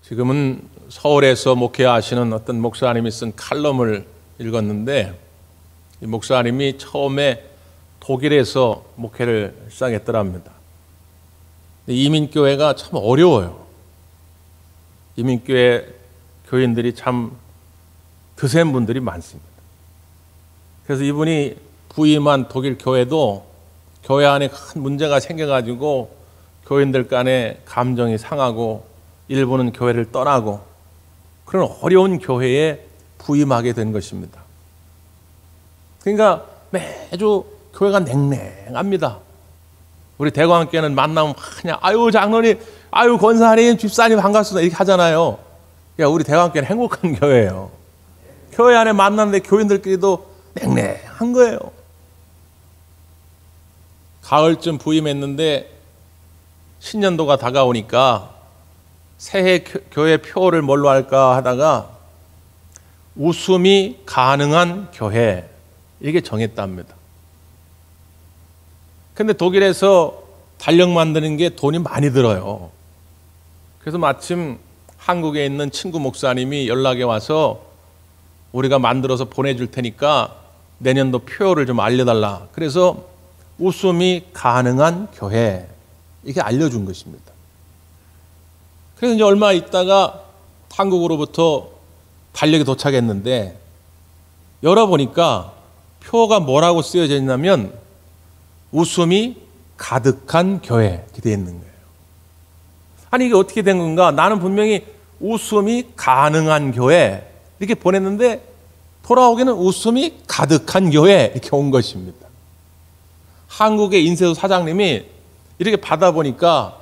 지금은 서울에서 목회하시는 어떤 목사님이 쓴 칼럼을 읽었는데, 이 목사님이 처음에 독일에서 목회를 시작했더랍니다. 이민교회가 참 어려워요. 이민교회 교인들이 참 드센 분들이 많습니다. 그래서 이분이 부임한 독일 교회도 교회 안에 큰 문제가 생겨가지고 교인들 간에 감정이 상하고 일부는 교회를 떠나고 그런 어려운 교회에 부임하게 된 것입니다. 그러니까 매주 교회가 냉랭합니다. 우리 대광교회는 만나면 그냥 아유 장로님, 아유 권사님, 집사님 반갑습니다 이렇게 하잖아요. 그러니까 우리 대광교회는 행복한 교회예요. 교회 안에 만났는데 교인들끼리도 냉랭한 거예요. 가을쯤 부임했는데 신년도가 다가오니까 새해 교회 표를 뭘로 할까 하다가 웃음이 가능한 교회 이렇게 정했답니다. 근데 독일에서 달력 만드는 게 돈이 많이 들어요. 그래서 마침 한국에 있는 친구 목사님이 연락이 와서 우리가 만들어서 보내줄 테니까 내년도 표를 좀 알려달라. 그래서 웃음이 가능한 교회 이렇게 알려준 것입니다. 그래서 이제 얼마 있다가 한국으로부터 달력이 도착했는데 열어보니까 표가 뭐라고 쓰여져 있냐면 웃음이 가득한 교회 이렇게 되어 있는 거예요. 아니 이게 어떻게 된 건가? 나는 분명히 웃음이 가능한 교회 이렇게 보냈는데 돌아오기는 웃음이 가득한 교회 이렇게 온 것입니다. 한국의 인쇄소 사장님이 이렇게 받아보니까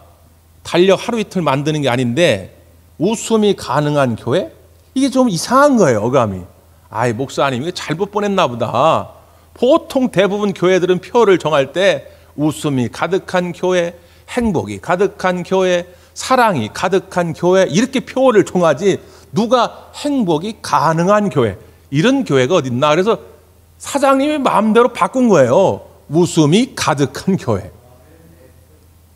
달력 하루 이틀 만드는 게 아닌데 웃음이 가능한 교회? 이게 좀 이상한 거예요, 어감이. 아이, 목사님, 이거 잘못 보냈나 보다. 보통 대부분 교회들은 표를 정할 때 웃음이 가득한 교회, 행복이 가득한 교회, 사랑이 가득한 교회 이렇게 표를 정하지 누가 행복이 가능한 교회 이런 교회가 어딨나. 그래서 사장님이 마음대로 바꾼 거예요. 웃음이 가득한 교회.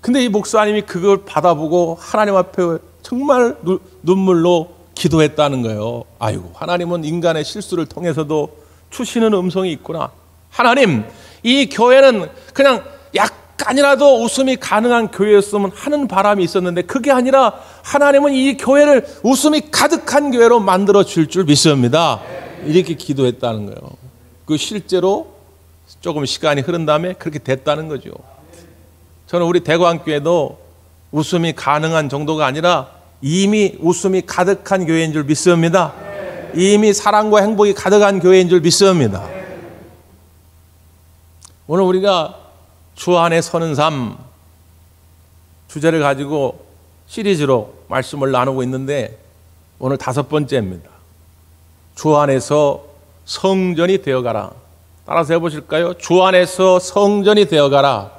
근데 이 목사님이 그걸 받아보고 하나님 앞에 정말 눈물로 기도했다는 거예요. 아이고, 하나님은 인간의 실수를 통해서도 주시는 음성이 있구나. 하나님, 이 교회는 그냥 약간이라도 웃음이 가능한 교회였으면 하는 바람이 있었는데 그게 아니라 하나님은 이 교회를 웃음이 가득한 교회로 만들어 줄 줄 믿습니다. 이렇게 기도했다는 거예요. 그 실제로 조금 시간이 흐른 다음에 그렇게 됐다는 거죠. 저는 우리 대광교회도 웃음이 가능한 정도가 아니라 이미 웃음이 가득한 교회인 줄 믿습니다. 이미 사랑과 행복이 가득한 교회인 줄 믿습니다. 오늘 우리가 주 안에 서는 삶 주제를 가지고 시리즈로 말씀을 나누고 있는데 오늘 5번째입니다. 주 안에서 성전이 되어가라. 따라서 해보실까요? 주 안에서 성전이 되어가라.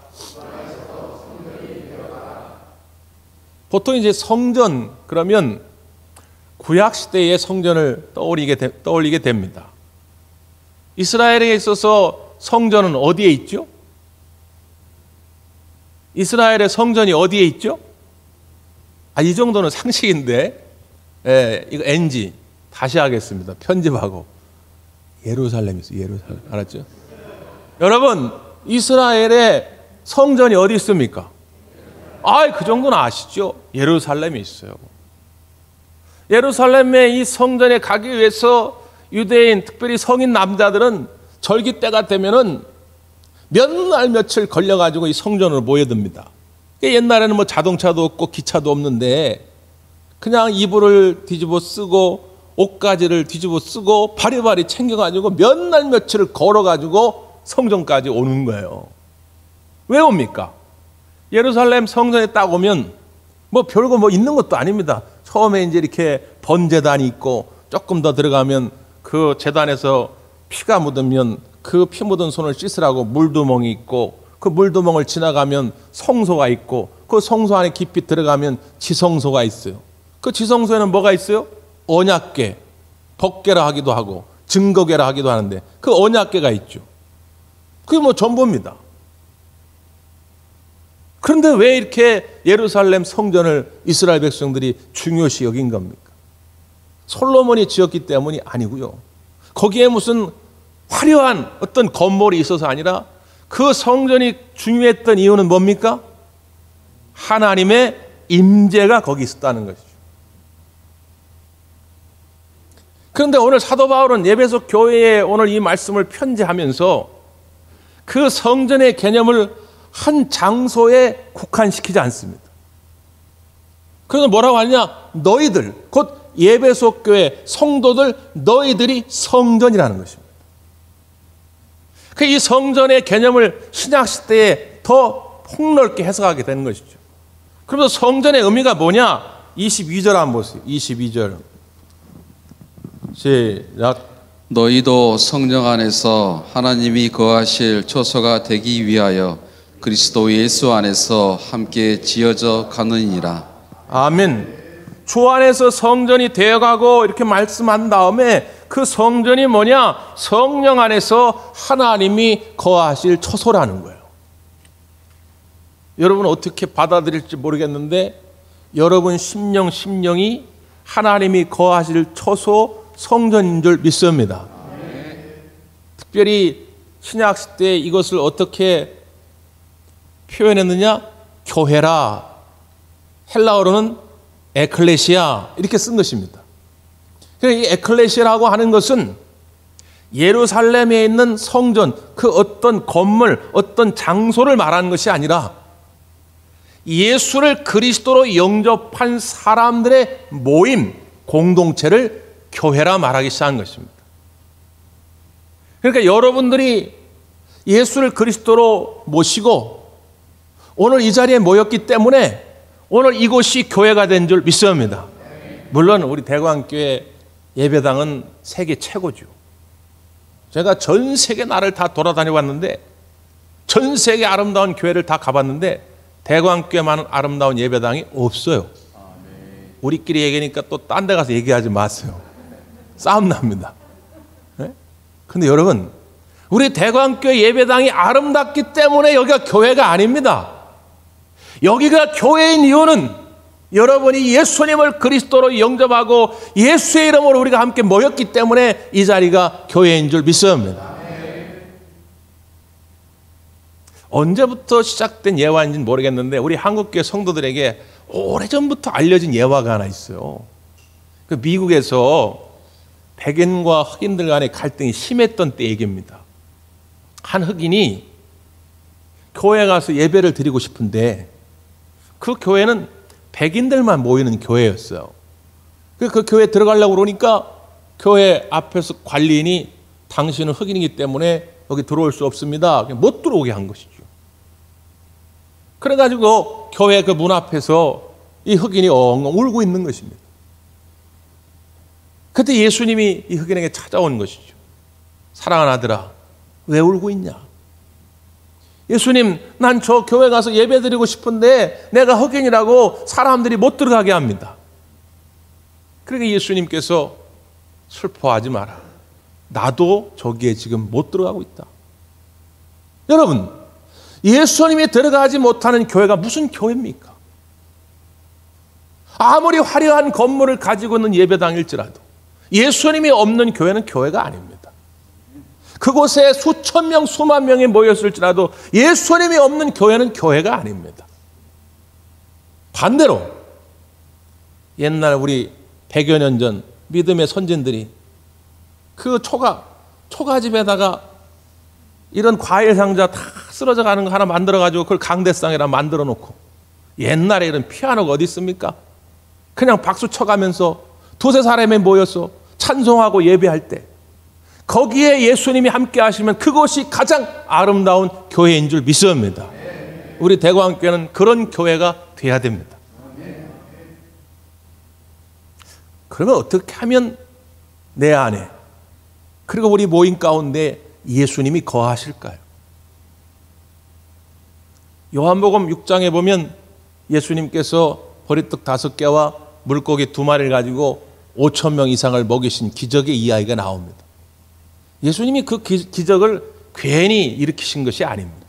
보통 이제 성전 그러면 구약 시대의 성전을 떠올리게 됩니다. 이스라엘에 있어서 성전은 어디에 있죠? 이스라엘의 성전이 어디에 있죠? 이 정도는 상식인데, 이거 NG 다시 하겠습니다. 편집하고. 예루살렘이 있어요. 예루살렘. 알았죠? 여러분, 이스라엘의 성전이 어디 있습니까? 그 정도는 아시죠? 예루살렘이 있어요. 예루살렘의 이 성전에 가기 위해서 유대인, 특별히 성인 남자들은 절기 때가 되면은 몇 날 며칠 걸려가지고 이 성전으로 모여듭니다. 옛날에는 뭐 자동차도 없고 기차도 없는데 그냥 이불을 뒤집어 쓰고 옷가지를 뒤집어 쓰고 바리바리 챙겨가지고 몇 날 며칠을 걸어가지고 성전까지 오는 거예요. 왜 옵니까? 예루살렘 성전에 딱 오면 뭐 별거 뭐 있는 것도 아닙니다. 처음에 이제 이렇게 번제단이 있고 조금 더 들어가면 그 제단에서 피가 묻으면 그 피 묻은 손을 씻으라고 물두멍이 있고 그 물두멍을 지나가면 성소가 있고 그 성소 안에 깊이 들어가면 지성소가 있어요. 그 지성소에는 뭐가 있어요? 언약궤, 법궤라 하기도 하고 증거궤라 하기도 하는데 그 언약궤가 있죠. 그게 뭐 전부입니다. 그런데 왜 이렇게 예루살렘 성전을 이스라엘 백성들이 중요시 여긴 겁니까? 솔로몬이 지었기 때문이 아니고요. 거기에 무슨 화려한 어떤 건물이 있어서 아니라 그 성전이 중요했던 이유는 뭡니까? 하나님의 임재가 거기 있었다는 것이죠. 그런데 오늘 사도 바울은 에베소 교회에 오늘 이 말씀을 편지하면서 그 성전의 개념을 한 장소에 국한시키지 않습니다. 그래서 뭐라고 하느냐? 너희들, 곧 에베소 교회 성도들, 너희들이 성전이라는 것입니다. 이 성전의 개념을 신약시대에 더 폭넓게 해석하게 되는 것이죠. 그러면서 성전의 의미가 뭐냐? 22절 한번 보세요. 22절. 시작. 너희도 성령 안에서 하나님이 거하실 처소가 되기 위하여 그리스도 예수 안에서 함께 지어져 가느니라. 아멘. 주 안에서 성전이 되어가고 이렇게 말씀한 다음에 그 성전이 뭐냐? 성령 안에서 하나님이 거하실 처소라는 거예요. 여러분 어떻게 받아들일지 모르겠는데 여러분 심령이 하나님이 거하실 처소 성전인 줄 믿습니다. 특별히 신약 시대에 이것을 어떻게 표현했느냐? 교회라. 헬라어로는 에클레시아 이렇게 쓴 것입니다. 이 에클레시아라고 하는 것은 예루살렘에 있는 성전, 그 어떤 건물, 어떤 장소를 말하는 것이 아니라 예수를 그리스도로 영접한 사람들의 모임, 공동체를 교회라 말하기 시작한 것입니다. 그러니까 여러분들이 예수를 그리스도로 모시고 오늘 이 자리에 모였기 때문에 오늘 이곳이 교회가 된 줄 믿습니다. 물론 우리 대광교회 예배당은 세계 최고죠. 제가 전 세계 나라를 다 돌아다녀 왔는데 전 세계 아름다운 교회를 다 가봤는데 대광교회만은 아름다운 예배당이 없어요. 우리끼리 얘기하니까 또 딴 데 가서 얘기하지 마세요. 싸움 납니다. 네? 근데 여러분, 우리 대광교회 예배당이 아름답기 때문에 여기가 교회가 아닙니다. 여기가 교회인 이유는 여러분이 예수님을 그리스도로 영접하고 예수의 이름으로 우리가 함께 모였기 때문에 이 자리가 교회인 줄 믿습니다. 언제부터 시작된 예화인지는 모르겠는데 우리 한국교회 성도들에게 오래전부터 알려진 예화가 하나 있어요. 그 미국에서 백인과 흑인들 간의 갈등이 심했던 때 얘기입니다. 한 흑인이 교회에 가서 예배를 드리고 싶은데 그 교회는 백인들만 모이는 교회였어요. 그 교회에 들어가려고 그러니까 교회 앞에서 관리인이 당신은 흑인이기 때문에 여기 들어올 수 없습니다. 못 들어오게 한 것이죠. 그래가지고 교회 그 문 앞에서 이 흑인이 엉엉 울고 있는 것입니다. 그때 예수님이 이 흑인에게 찾아온 것이죠. 사랑하는 아들아, 왜 울고 있냐? 예수님, 난 저 교회 가서 예배 드리고 싶은데 내가 흑인이라고 사람들이 못 들어가게 합니다. 그러니까 예수님께서 슬퍼하지 마라. 나도 저기에 지금 못 들어가고 있다. 여러분, 예수님이 들어가지 못하는 교회가 무슨 교회입니까? 아무리 화려한 건물을 가지고 있는 예배당일지라도 예수님이 없는 교회는 교회가 아닙니다. 그곳에 수천 명, 수만 명이 모였을지라도 예수님이 없는 교회는 교회가 아닙니다. 반대로 옛날 우리 100여 년 전 믿음의 선진들이 그 초가집에다가 이런 과일 상자 다 쓰러져 가는 거 하나 만들어가지고 그걸 강대상에다 만들어 놓고 옛날에 이런 피아노가 어디 있습니까? 그냥 박수 쳐가면서 두세 사람이 모여서 찬송하고 예배할 때 거기에 예수님이 함께 하시면 그것이 가장 아름다운 교회인 줄 믿습니다. 우리 대광교회는 그런 교회가 돼야 됩니다. 그러면 어떻게 하면 내 안에 그리고 우리 모임 가운데 예수님이 거하실까요? 요한복음 6장에 보면 예수님께서 보리떡 5개와 물고기 2마리를 가지고 5천 명 이상을 먹이신 기적의 이야기가 나옵니다. 예수님이 그 기적을 괜히 일으키신 것이 아닙니다.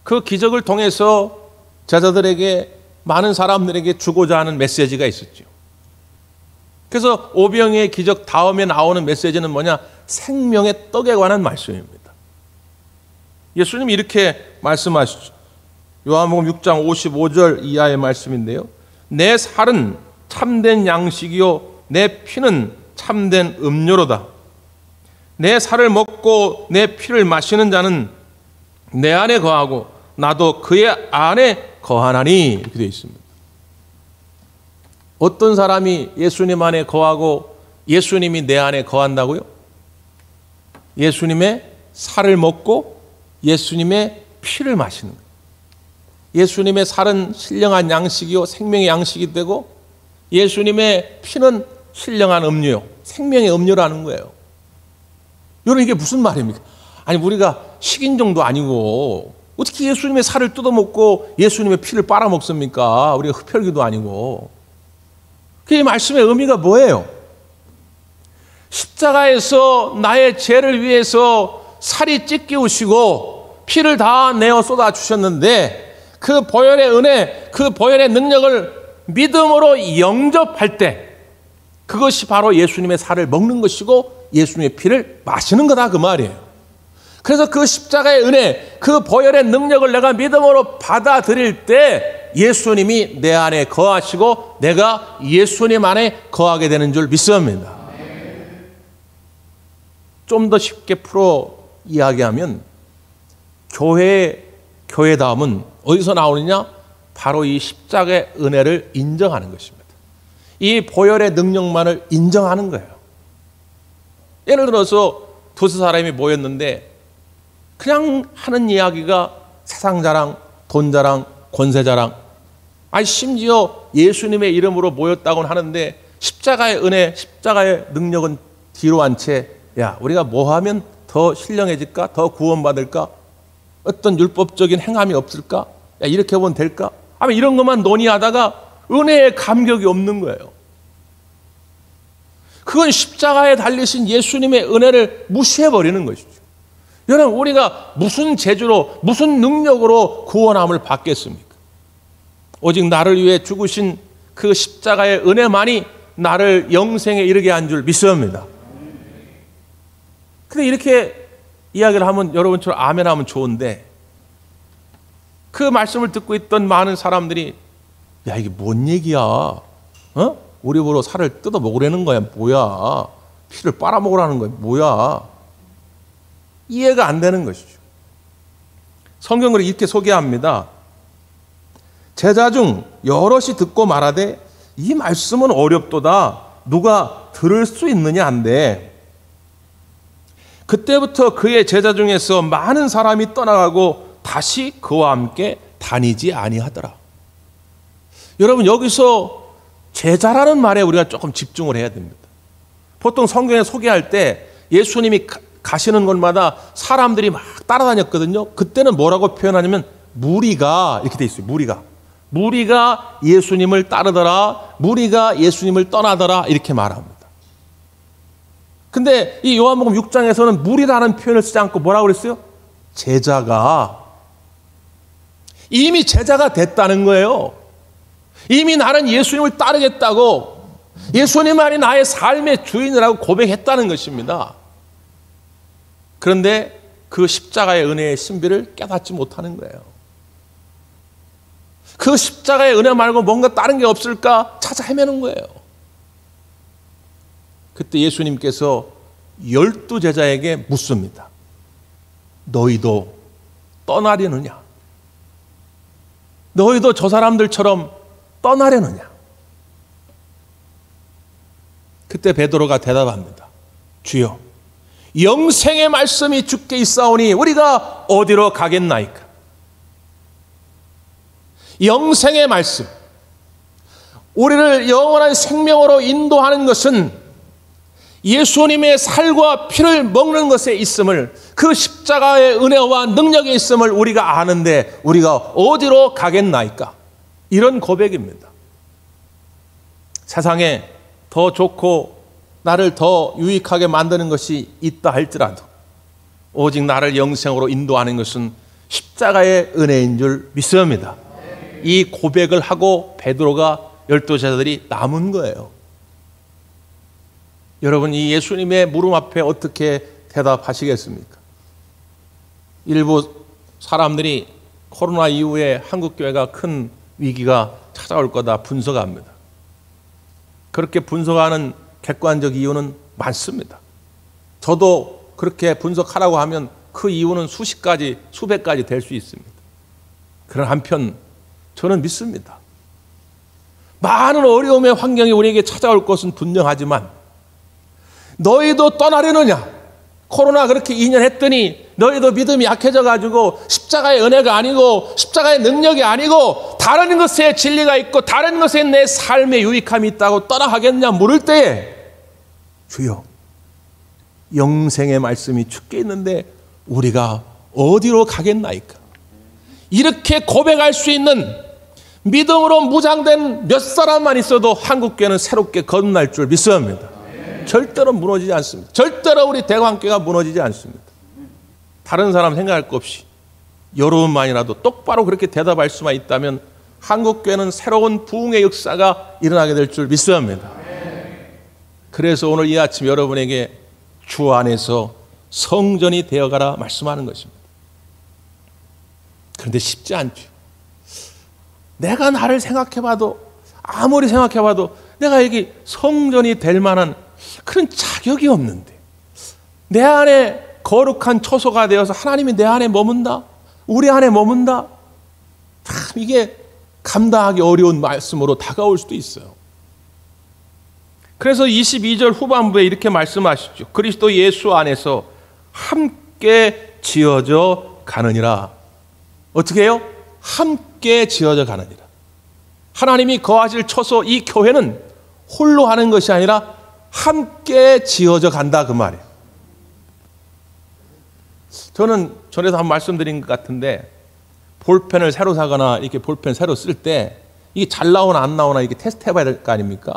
그 기적을 통해서 제자들에게, 많은 사람들에게 주고자 하는 메시지가 있었죠. 그래서 오병이의 기적 다음에 나오는 메시지는 뭐냐? 생명의 떡에 관한 말씀입니다. 예수님이 이렇게 말씀하시죠. 요한복음 6장 55절 이하의 말씀인데요. 내 살은 참된 양식이요 내 피는 참된 음료로다. 내 살을 먹고 내 피를 마시는 자는 내 안에 거하고 나도 그의 안에 거하나니, 이렇게 되어 있습니다. 어떤 사람이 예수님 안에 거하고 예수님이 내 안에 거한다고요? 예수님의 살을 먹고 예수님의 피를 마시는 거예요. 예수님의 살은 신령한 양식이요 생명의 양식이 되고, 예수님의 피는 신령한 음료요 생명의 음료라는 거예요. 여러분, 이게 무슨 말입니까? 아니, 우리가 식인종도 아니고 어떻게 예수님의 살을 뜯어먹고 예수님의 피를 빨아먹습니까? 우리가 흡혈귀도 아니고. 그 말씀의 의미가 뭐예요? 십자가에서 나의 죄를 위해서 살이 찢기우시고 피를 다 내어 쏟아 주셨는데, 그 보혈의 은혜, 그 보혈의 능력을 믿음으로 영접할 때 그것이 바로 예수님의 살을 먹는 것이고 예수님의 피를 마시는 거다, 그 말이에요. 그래서 그 십자가의 은혜, 그 보혈의 능력을 내가 믿음으로 받아들일 때 예수님이 내 안에 거하시고 내가 예수님 안에 거하게 되는 줄 믿습니다. 좀 더 쉽게 풀어 이야기하면 교회다움은 어디서 나오느냐? 바로 이 십자가의 은혜를 인정하는 것입니다. 이 보혈의 능력만을 인정하는 거예요. 예를 들어서 두세 사람이 모였는데 그냥 하는 이야기가 세상 자랑, 돈 자랑, 권세 자랑, 아니 심지어 예수님의 이름으로 모였다고는 하는데 십자가의 은혜, 십자가의 능력은 뒤로 한 채, 야, 우리가 뭐 하면 더 신령해질까? 더 구원받을까? 어떤 율법적인 행함이 없을까? 야, 이렇게 하면 될까? 아마 이런 것만 논의하다가 은혜의 감격이 없는 거예요. 그건 십자가에 달리신 예수님의 은혜를 무시해버리는 것이죠. 여러분, 우리가 무슨 재주로, 무슨 능력으로 구원함을 받겠습니까? 오직 나를 위해 죽으신 그 십자가의 은혜만이 나를 영생에 이르게 한 줄 믿습니다. 근데 이렇게 이야기를 하면 여러분처럼 아멘 하면 좋은데, 그 말씀을 듣고 있던 많은 사람들이, 야, 이게 뭔 얘기야? 우리 보러 살을 뜯어 먹으라는 거야? 뭐야? 피를 빨아먹으라는 거야? 뭐야? 이해가 안 되는 것이죠. 성경을 이렇게 소개합니다. 제자 중 여럿이 듣고 말하되 이 말씀은 어렵도다. 누가 들을 수 있느냐 한데, 그때부터 그의 제자 중에서 많은 사람이 떠나가고 다시 그와 함께 다니지 아니하더라. 여러분, 여기서 제자라는 말에 우리가 조금 집중을 해야 됩니다. 보통 성경에 소개할 때 예수님이 가시는 곳마다 사람들이 막 따라다녔거든요. 그때는 뭐라고 표현하냐면 무리가, 이렇게 돼 있어요. 무리가 예수님을 따르더라, 무리가 예수님을 떠나더라, 이렇게 말합니다. 근데 이 요한복음 6장에서는 무리라는 표현을 쓰지 않고 뭐라고 그랬어요? 제자가. 이미 제자가 됐다는 거예요. 이미 나는 예수님을 따르겠다고, 예수님만이 나의 삶의 주인이라고 고백했다는 것입니다. 그런데 그 십자가의 은혜의 신비를 깨닫지 못하는 거예요. 그 십자가의 은혜 말고 뭔가 다른 게 없을까 찾아 헤매는 거예요. 그때 예수님께서 12 제자에게 묻습니다. 너희도 떠나려느냐? 너희도 저 사람들처럼 떠나려느냐? 그때 베드로가 대답합니다. 주여, 영생의 말씀이 주께 있사오니 우리가 어디로 가겠나이까? 영생의 말씀, 우리를 영원한 생명으로 인도하는 것은 예수님의 살과 피를 먹는 것에 있음을, 그 십자가의 은혜와 능력에 있음을 우리가 아는데 우리가 어디로 가겠나이까? 이런 고백입니다. 세상에 더 좋고 나를 더 유익하게 만드는 것이 있다 할지라도 오직 나를 영생으로 인도하는 것은 십자가의 은혜인 줄 믿습니다. 이 고백을 하고 베드로가 12제자들이 남은 거예요. 여러분, 이 예수님의 물음 앞에 어떻게 대답하시겠습니까? 일부 사람들이 코로나 이후에 한국교회가 큰 위기가 찾아올 거다 분석합니다. 그렇게 분석하는 객관적 이유는 많습니다. 저도 그렇게 분석하라고 하면 그 이유는 수십 가지, 수백 가지 될 수 있습니다. 그런 한편 저는 믿습니다. 많은 어려움의 환경이 우리에게 찾아올 것은 분명하지만 너희도 떠나려느냐? 코로나 그렇게 2년 했더니 너희도 믿음이 약해져가지고 십자가의 은혜가 아니고 십자가의 능력이 아니고 다른 것에 진리가 있고 다른 것에 내 삶의 유익함이 있다고 떠나가겠냐 물을 때에 주여, 영생의 말씀이 주께 있는데 우리가 어디로 가겠나이까? 이렇게 고백할 수 있는 믿음으로 무장된 몇 사람만 있어도 한국교회는 새롭게 거듭날 줄 믿습니다. 절대로 무너지지 않습니다. 절대로 우리 대광교회가 무너지지 않습니다. 다른 사람 생각할 것 없이 여러분만이라도 똑바로 그렇게 대답할 수만 있다면 한국교회는 새로운 부흥의 역사가 일어나게 될 줄 믿습니다. 그래서 오늘 이 아침 여러분에게 주 안에서 성전이 되어가라 말씀하는 것입니다. 그런데 쉽지 않죠. 내가 나를 생각해봐도, 아무리 생각해봐도 내가 여기 성전이 될 만한 그런 자격이 없는데 내 안에 거룩한 처소가 되어서 하나님이 내 안에 머문다? 우리 안에 머문다? 참 이게 감당하기 어려운 말씀으로 다가올 수도 있어요. 그래서 22절 후반부에 이렇게 말씀하시죠. 그리스도 예수 안에서 함께 지어져 가느니라. 어떻게 해요? 함께 지어져 가느니라. 하나님이 거하실 처소, 이 교회는 홀로 하는 것이 아니라 함께 지어져 간다, 그 말이에요. 저는 전에도 한번 말씀드린 것 같은데 볼펜을 새로 사거나 이렇게 볼펜 새로 쓸 때 이게 잘 나오나 안 나오나 이렇게 테스트 해봐야 될 거 아닙니까?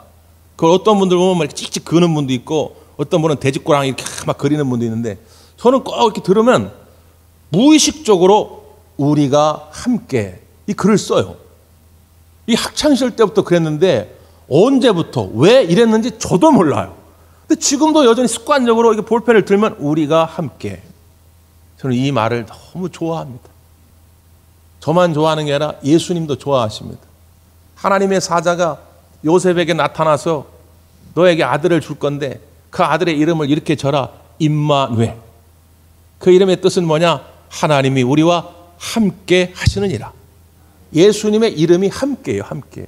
그걸 어떤 분들 보면 이렇게 찍찍 그는 분도 있고 어떤 분은 돼지꼬랑 이렇게 막 그리는 분도 있는데 저는 꼭 이렇게 들으면 무의식적으로 우리가 함께 이 글을 써요. 이 학창시절 때부터 그랬는데 언제부터 왜 이랬는지 저도 몰라요. 근데 지금도 여전히 습관적으로 이렇게 볼펜을 들면 우리가 함께. 저는 이 말을 너무 좋아합니다. 저만 좋아하는 게 아니라 예수님도 좋아하십니다. 하나님의 사자가 요셉에게 나타나서 너에게 아들을 줄 건데 그 아들의 이름을 이렇게 져라. 임마누엘. 그 이름의 뜻은 뭐냐? 하나님이 우리와 함께 하시느니라. 예수님의 이름이 함께예요. 함께.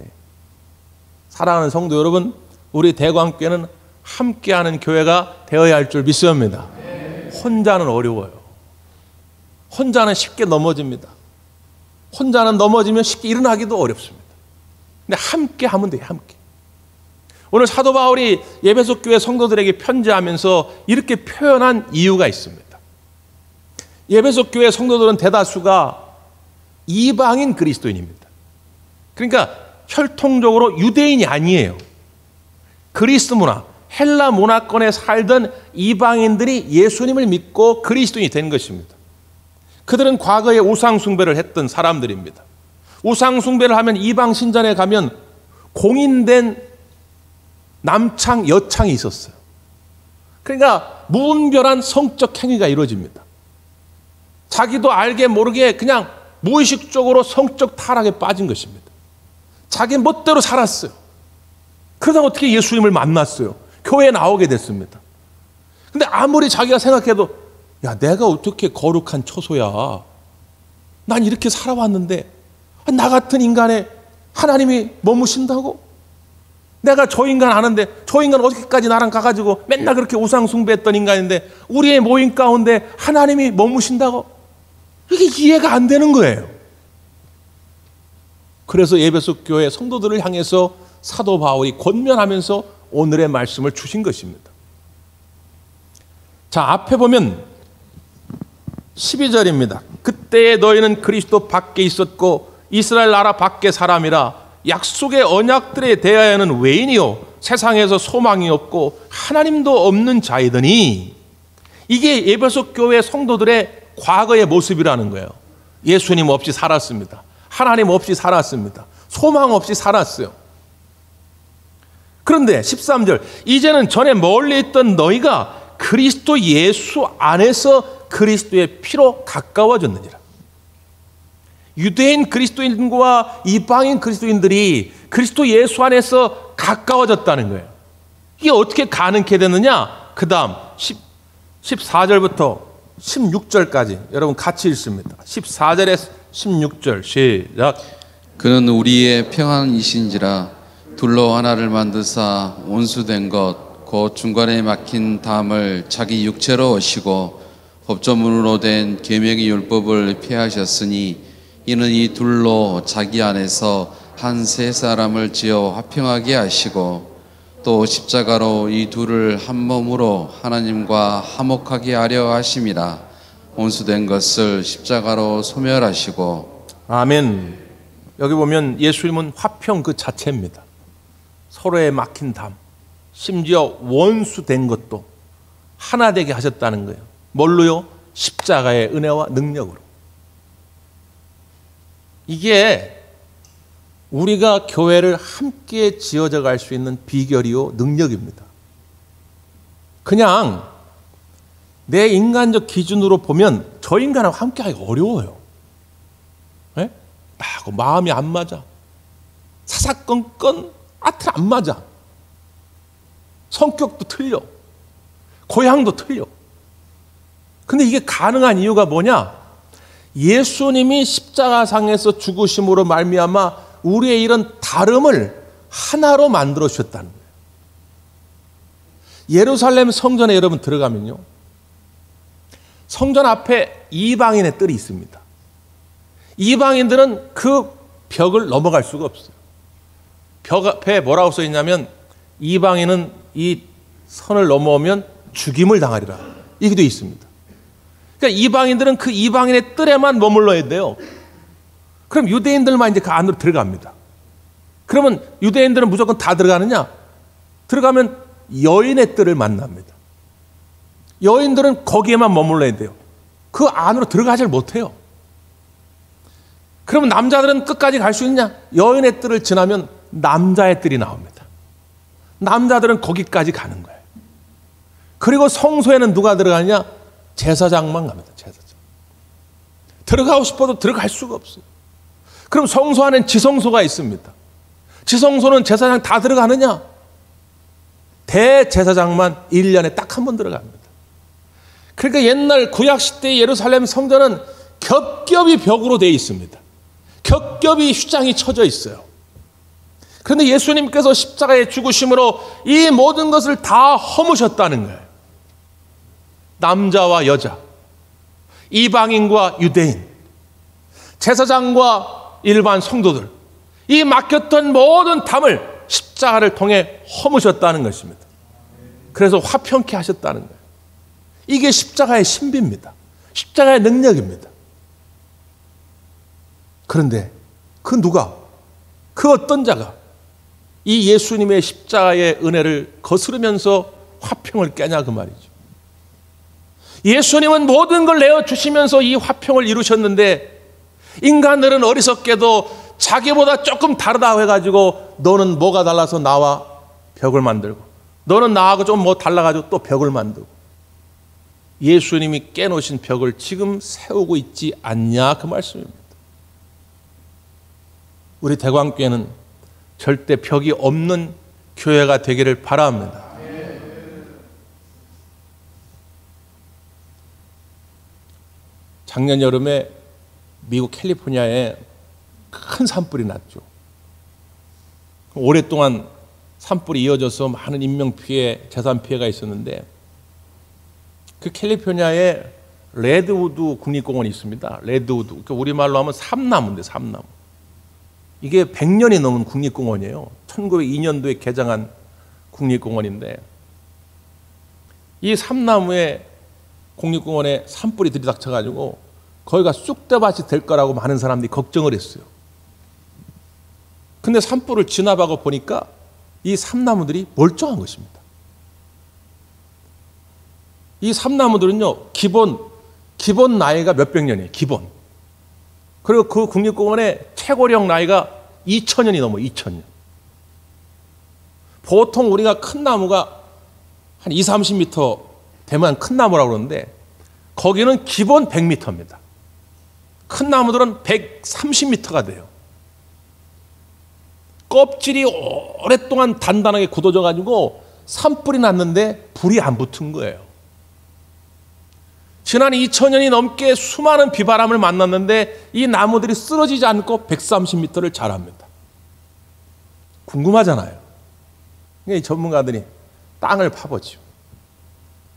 사랑하는 성도 여러분, 우리 대광교회는 함께하는 교회가 되어야 할 줄 믿습니다. 혼자는 어려워요. 혼자는 쉽게 넘어집니다. 혼자는 넘어지면 쉽게 일어나기도 어렵습니다. 근데 함께 하면 돼요. 함께. 오늘 사도 바울이 에베소 교회 성도들에게 편지하면서 이렇게 표현한 이유가 있습니다. 에베소 교회 성도들은 대다수가 이방인 그리스도인입니다. 그러니까 혈통적으로 유대인이 아니에요. 그리스 문화, 헬라 문화권에 살던 이방인들이 예수님을 믿고 그리스도인이 된 것입니다. 그들은 과거에 우상 숭배를 했던 사람들입니다. 우상 숭배를 하면 이방 신전에 가면 공인된 남창, 여창이 있었어요. 그러니까 무분별한 성적 행위가 이루어집니다. 자기도 알게 모르게 그냥 무의식적으로 성적 타락에 빠진 것입니다. 자기 멋대로 살았어요. 그러다 어떻게 예수님을 만났어요? 교회에 나오게 됐습니다. 근데 아무리 자기가 생각해도 야, 내가 어떻게 거룩한 처소야. 난 이렇게 살아왔는데 나 같은 인간에 하나님이 머무신다고? 내가 저 인간 아는데 저 인간 어디까지 나랑 가가지고 맨날 그렇게 우상 숭배했던 인간인데 우리의 모임 가운데 하나님이 머무신다고? 이게 이해가 안 되는 거예요. 그래서 에베소 교회 성도들을 향해서 사도 바울이 권면하면서 오늘의 말씀을 주신 것입니다. 자, 앞에 보면 12절입니다. 그때에 너희는 그리스도 밖에 있었고 이스라엘 나라 밖의 사람이라 약속의 언약들에 대하여는 외인이요 세상에서 소망이 없고 하나님도 없는 자이더니 이게 에베소 교회 성도들의 과거의 모습이라는 거예요. 예수님 없이 살았습니다. 하나님 없이 살았습니다. 소망 없이 살았어요. 그런데 13절, 이제는 전에 멀리 있던 너희가 그리스도 예수 안에서 그리스도의 피로 가까워졌느니라. 유대인 그리스도인과 이방인 그리스도인들이 그리스도 예수 안에서 가까워졌다는 거예요. 이게 어떻게 가능케 됐느냐? 그 다음 14절부터 16절까지 여러분 같이 읽습니다. 14절에서 16절 시작. 그는 우리의 평안이신지라 둘로 하나를 만드사 원수된 것 곧 중간에 막힌 담을 자기 육체로 오시고 법조문으로 된 계명의 율법을 폐하셨으니 이는 이 둘로 자기 안에서 한 세 사람을 지어 화평하게 하시고 또 십자가로 이 둘을 한 몸으로 하나님과 화목하게 하려 하심이라. 원수된 것을 십자가로 소멸하시고. 아멘. 여기 보면 예수님은 화평 그 자체입니다. 서로에 막힌 담, 심지어 원수된 것도 하나 되게 하셨다는 거예요. 뭘로요? 십자가의 은혜와 능력으로. 이게 우리가 교회를 함께 지어져 갈 수 있는 비결이요 능력입니다. 그냥 내 인간적 기준으로 보면 저 인간하고 함께하기가 어려워요. 네? 나하고 마음이 안 맞아. 사사건건 아트 안 맞아. 성격도 틀려. 고향도 틀려. 근데 이게 가능한 이유가 뭐냐? 예수님이 십자가상에서 죽으심으로 말미암아 우리의 이런 다름을 하나로 만들어 주셨다는 거예요. 예루살렘 성전에 여러분 들어가면요, 성전 앞에 이방인의 뜰이 있습니다. 이방인들은 그 벽을 넘어갈 수가 없어요. 벽 앞에 뭐라고 써 있냐면 이방인은 이 선을 넘어오면 죽임을 당하리라. 이게 되어 있습니다. 그러니까 이방인들은 그 이방인의 뜰에만 머물러야 돼요. 그럼 유대인들만 이제 그 안으로 들어갑니다. 그러면 유대인들은 무조건 다 들어가느냐? 들어가면 여인의 뜰을 만납니다. 여인들은 거기에만 머물러야 돼요. 그 안으로 들어가질 못해요. 그러면 남자들은 끝까지 갈 수 있냐? 여인의 뜰을 지나면 남자의 뜰이 나옵니다. 남자들은 거기까지 가는 거예요. 그리고 성소에는 누가 들어가느냐? 제사장만 갑니다. 제사장. 들어가고 싶어도 들어갈 수가 없어요. 그럼 성소 안에는 지성소가 있습니다. 지성소는 제사장 다 들어가느냐? 대제사장만 1년에 딱 한 번 들어갑니다. 그러니까 옛날 구약시대의 예루살렘 성전은 겹겹이 벽으로 되어 있습니다. 겹겹이 휘장이 쳐져 있어요. 그런데 예수님께서 십자가에 죽으심으로 이 모든 것을 다 허무셨다는 거예요. 남자와 여자, 이방인과 유대인, 제사장과 일반 성도들, 이 막혔던 모든 담을 십자가를 통해 허무셨다는 것입니다. 그래서 화평케 하셨다는 거예요. 이게 십자가의 신비입니다. 십자가의 능력입니다. 그런데 그 누가, 그 어떤 자가 이 예수님의 십자가의 은혜를 거스르면서 화평을 깨냐 그 말이죠. 예수님은 모든 걸 내어주시면서 이 화평을 이루셨는데 인간들은 어리석게도 자기보다 조금 다르다 해가지고 너는 뭐가 달라서 나와 벽을 만들고 너는 나하고 좀 뭐 달라가지고 또 벽을 만들고 예수님이 깨놓으신 벽을 지금 세우고 있지 않냐 그 말씀입니다. 우리 대광교회는 절대 벽이 없는 교회가 되기를 바랍니다. 작년 여름에 미국 캘리포니아에 큰 산불이 났죠. 오랫동안 산불이 이어져서 많은 인명피해, 재산피해가 있었는데 그 캘리포니아에 레드우드 국립공원이 있습니다. 레드우드, 그러니까 우리말로 하면 삼나무인데 삼나무. 이게 100년이 넘은 국립공원이에요. 1902년도에 개장한 국립공원인데 이 삼나무에 국립공원에 산불이 들이닥쳐가지고 거기가 쑥대밭이 될 거라고 많은 사람들이 걱정을 했어요. 근데 산불을 진압하고 보니까 이 삼나무들이 멀쩡한 것입니다. 이 삼나무들은요, 기본 나이가 몇백 년이에요. 기본. 그리고 그 국립공원의 최고령 나이가 2000년이 넘어 2000년. 보통 우리가 큰 나무가 한 2, 30m 되면 큰 나무라고 그러는데 거기는 기본 100m입니다. 큰 나무들은 130m가 돼요. 껍질이 오랫동안 단단하게 굳어져 가지고 산불이 났는데 불이 안 붙은 거예요. 지난 2000년이 넘게 수많은 비바람을 만났는데 이 나무들이 쓰러지지 않고 130m를 자랍니다. 궁금하잖아요. 이 전문가들이 땅을 파보죠.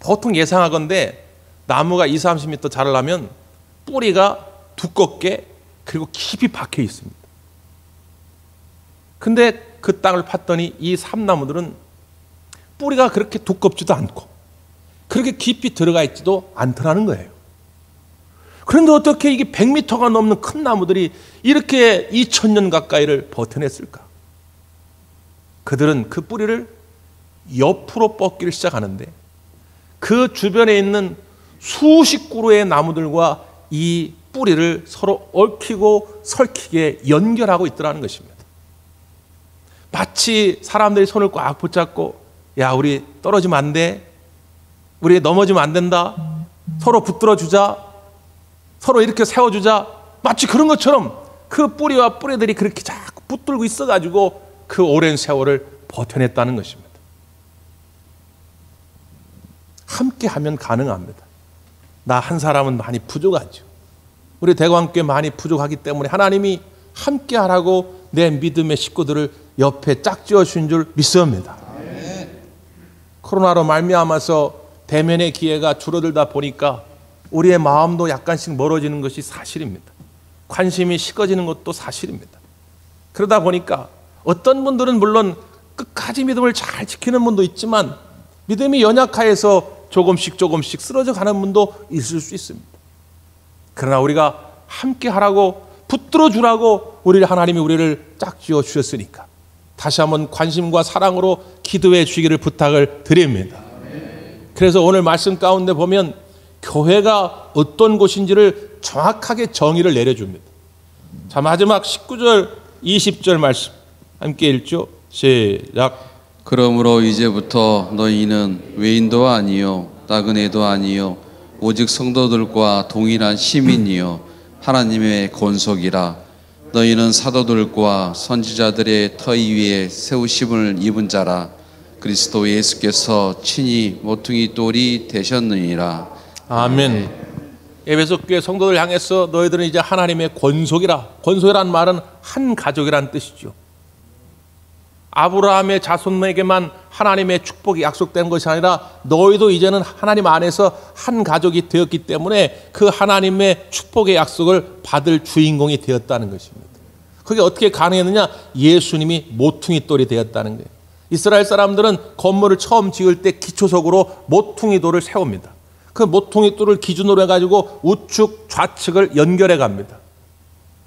보통 예상하건대 나무가 2, 30m 자라려면 뿌리가 두껍게 그리고 깊이 박혀 있습니다. 근데 그 땅을 팠더니 이 삼나무들은 뿌리가 그렇게 두껍지도 않고 그렇게 깊이 들어가 있지도 않더라는 거예요. 그런데 어떻게 이게 100m가 넘는 큰 나무들이 이렇게 2000년 가까이를 버텨냈을까? 그들은 그 뿌리를 옆으로 뻗기를 시작하는데 그 주변에 있는 수십 그루의 나무들과 이 뿌리를 서로 얽히고 설키게 연결하고 있더라는 것입니다. 마치 사람들이 손을 꽉 붙잡고 야, 우리 떨어지면 안 돼. 우리 넘어지면 안 된다. 서로 붙들어주자. 서로 이렇게 세워주자. 마치 그런 것처럼 그 뿌리와 뿌리들이 그렇게 자꾸 붙들고 있어가지고 그 오랜 세월을 버텨냈다는 것입니다. 함께 하면 가능합니다. 나 한 사람은 많이 부족하죠. 우리 대광교회 많이 부족하기 때문에 하나님이 함께 하라고 내 믿음의 식구들을 옆에 짝지어 주신 줄 믿습니다. 코로나로 말미암아서 대면의 기회가 줄어들다 보니까 우리의 마음도 약간씩 멀어지는 것이 사실입니다. 관심이 식어지는 것도 사실입니다. 그러다 보니까 어떤 분들은 물론 끝까지 믿음을 잘 지키는 분도 있지만 믿음이 연약하여서 조금씩 쓰러져 가는 분도 있을 수 있습니다. 그러나 우리가 함께 하라고 붙들어 주라고 하나님이 우리를 짝지어 주셨으니까 다시 한번 관심과 사랑으로 기도해 주기를 부탁을 드립니다. 그래서 오늘 말씀 가운데 보면 교회가 어떤 곳인지를 정확하게 정의를 내려줍니다. 자, 마지막 19절 20절 말씀 함께 읽죠. 시작. 그러므로 이제부터 너희는 외인도 아니요 나그네도 아니요 오직 성도들과 동일한 시민이요 하나님의 권속이라. 너희는 사도들과 선지자들의 터위 위에 세우심을 입은 자라. 그리스도 예수께서 친히 모퉁이 돌이 되셨느니라. 아멘. 에베소 교회 성도들 향해서 너희들은 이제 하나님의 권속이라. 권속이라는 말은 한 가족이라는 뜻이죠. 아브라함의 자손에게만 하나님의 축복이 약속된 것이 아니라 너희도 이제는 하나님 안에서 한 가족이 되었기 때문에 그 하나님의 축복의 약속을 받을 주인공이 되었다는 것입니다. 그게 어떻게 가능했느냐? 예수님이 모퉁이 돌이 되었다는 거예요. 이스라엘 사람들은 건물을 처음 지을 때 기초석으로 모퉁이 돌을 세웁니다. 그 모퉁이 돌을 기준으로 해가지고 우측 좌측을 연결해 갑니다.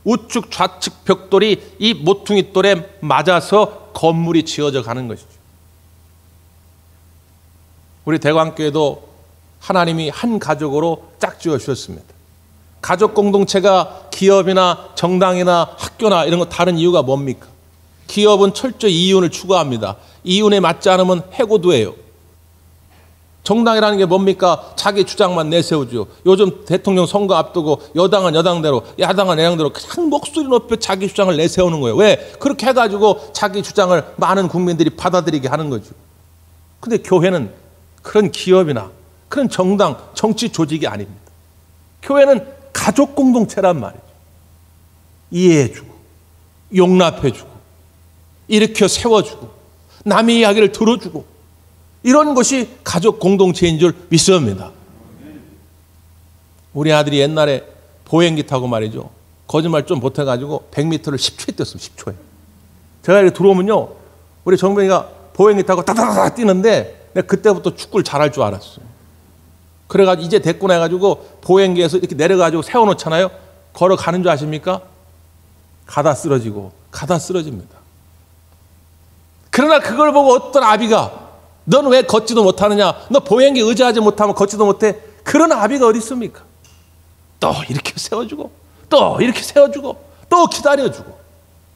우측 좌측 벽돌이 이 모퉁이 돌에 맞아서 건물이 지어져 가는 것이죠. 우리 대광교회도 하나님이 한 가족으로 짝지어 주셨습니다. 가족 공동체가 기업이나 정당이나 학교나 이런 거 다른 이유가 뭡니까? 기업은 철저히 이윤을 추구합니다. 이윤에 맞지 않으면 해고도예요. 정당이라는 게 뭡니까? 자기 주장만 내세우죠. 요즘 대통령 선거 앞두고 여당은 여당대로 야당은 야당대로 그냥 목소리 높여 자기 주장을 내세우는 거예요. 왜? 그렇게 해가지고 자기 주장을 많은 국민들이 받아들이게 하는 거죠. 근데 교회는 그런 기업이나 그런 정당, 정치 조직이 아닙니다. 교회는 가족 공동체란 말이죠. 이해해주고 용납해주고 일으켜 세워주고 남의 이야기를 들어주고 이런 것이 가족 공동체인 줄 믿습니다. 우리 아들이 옛날에 보행기 타고 말이죠. 거짓말 좀 못해가지고 100m를 10초에 뛰었어요. 10초에. 제가 이렇게 들어오면요. 우리 정병이가 보행기 타고 따다다다 뛰는데 내가 그때부터 축구를 잘할 줄 알았어요. 그래가지고 이제 됐고 나가지고 보행기에서 이렇게 내려가지고 세워놓잖아요. 걸어가는 줄 아십니까? 가다 쓰러지고 가다 쓰러집니다. 그러나 그걸 보고 어떤 아비가 너는 왜 걷지도 못하느냐? 너 보행기 의지하지 못하면 걷지도 못해? 그런 아비가 어디 있습니까? 또 이렇게 세워주고 또 이렇게 세워주고 또 기다려주고,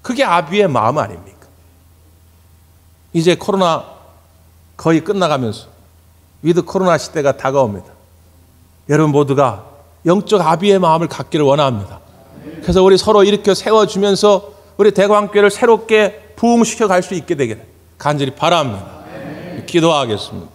그게 아비의 마음 아닙니까? 이제 코로나 거의 끝나가면서 위드 코로나 시대가 다가옵니다. 여러분 모두가 영적 아비의 마음을 갖기를 원합니다. 그래서 우리 서로 일으켜 세워주면서 우리 대광교회를 새롭게 부흥시켜 갈 수 있게 되기를 간절히 바랍니다. 기도하겠습니다.